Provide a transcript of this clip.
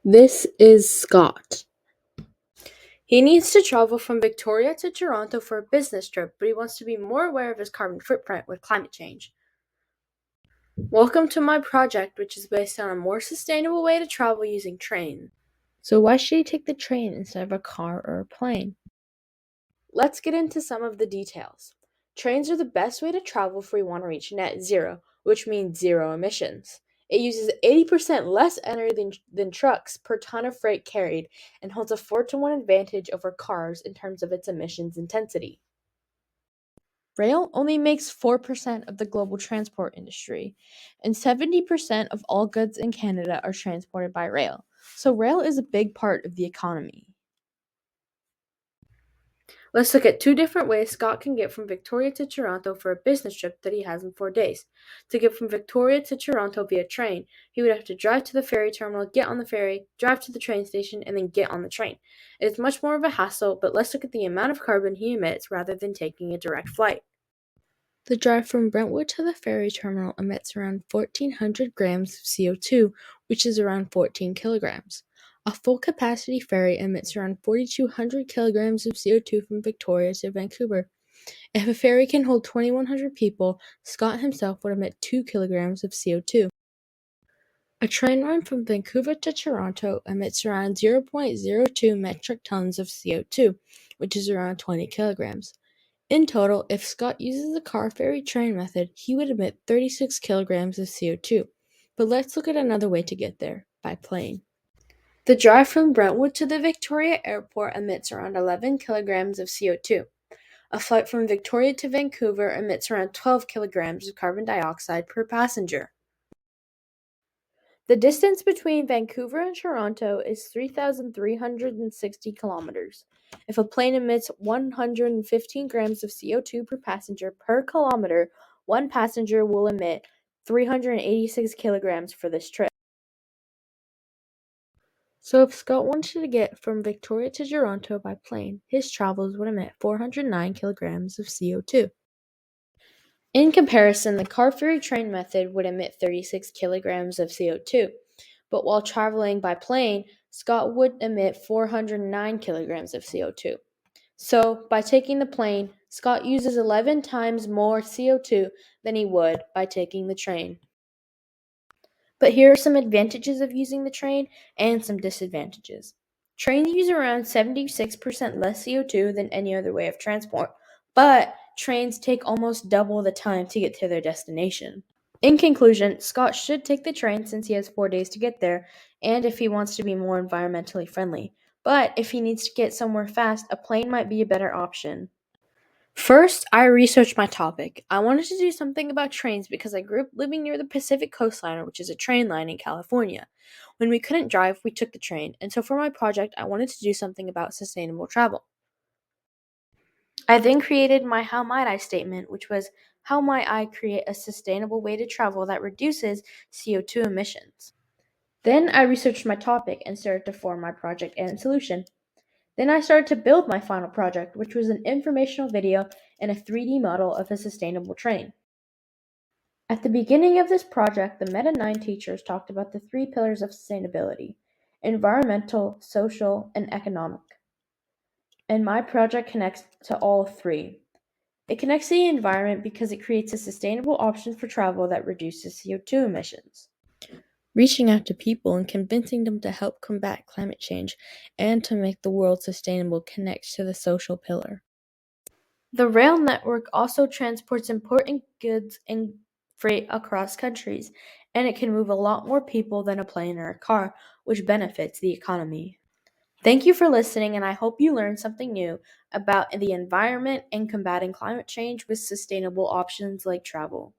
This is Scott. He needs to travel from Victoria to Toronto for a business trip, but he wants to be more aware of his carbon footprint with climate change. Welcome to my project, which is based on a more sustainable way to travel using train. So why should he take the train instead of a car or a plane? Let's get into some of the details. Trains are the best way to travel if we want to reach net zero, which means zero emissions. It uses 80% less energy than trucks per ton of freight carried and holds a 4-to-1 advantage over cars in terms of its emissions intensity. Rail only makes 4% of the global transport industry, and 70% of all goods in Canada are transported by rail. So rail is a big part of the economy. Let's look at two different ways Scott can get from Victoria to Toronto for a business trip that he has in 4 days. To get from Victoria to Toronto via train, he would have to drive to the ferry terminal, get on the ferry, drive to the train station, and then get on the train. It is much more of a hassle, but let's look at the amount of carbon he emits rather than taking a direct flight. The drive from Brentwood to the ferry terminal emits around 1,400 grams of CO2, which is around 14 kilograms. A full capacity ferry emits around 4,200 kilograms of CO2 from Victoria to Vancouver. If a ferry can hold 2,100 people, Scott himself would emit 2 kilograms of CO2. A train ride from Vancouver to Toronto emits around 0.02 metric tons of CO2, which is around 20 kilograms. In total, if Scott uses the car ferry train method, he would emit 36 kilograms of CO2. But let's look at another way to get there, by plane. The drive from Brentwood to the Victoria Airport emits around 11 kilograms of CO2. A flight from Victoria to Vancouver emits around 12 kilograms of carbon dioxide per passenger. The distance between Vancouver and Toronto is 3,360 kilometers. If a plane emits 115 grams of CO2 per passenger per kilometer, one passenger will emit 386 kilograms for this trip. So if Scott wanted to get from Victoria to Toronto by plane, his travels would emit 409 kilograms of CO2. In comparison, the car ferry train method would emit 36 kilograms of CO2, but while traveling by plane, Scott would emit 409 kilograms of CO2. So, by taking the plane, Scott uses 11 times more CO2 than he would by taking the train. But here are some advantages of using the train and some disadvantages. Trains use around 76% less CO2 than any other way of transport, but trains take almost double the time to get to their destination. In conclusion, Scott should take the train since he has 4 days to get there, and if he wants to be more environmentally friendly. But if he needs to get somewhere fast, a plane might be a better option. First, I researched my topic. I wanted to do something about trains because I grew up living near the Pacific Coastliner, which is a train line in California. When we couldn't drive, we took the train, and so for my project, I wanted to do something about sustainable travel. I then created my How Might I statement, which was how might I create a sustainable way to travel that reduces CO2 emissions. Then I researched my topic and started to form my project and solution. Then I started to build my final project, which was an informational video and a 3D model of a sustainable train. At the beginning of this project, the Meta 9 teachers talked about the 3 pillars of sustainability: environmental, social, and economic. And my project connects to all 3. It connects to the environment because it creates a sustainable option for travel that reduces CO2 emissions. Reaching out to people and convincing them to help combat climate change and to make the world sustainable connects to the social pillar. The rail network also transports important goods and freight across countries, and it can move a lot more people than a plane or a car, which benefits the economy. Thank you for listening, and I hope you learned something new about the environment and combating climate change with sustainable options like travel.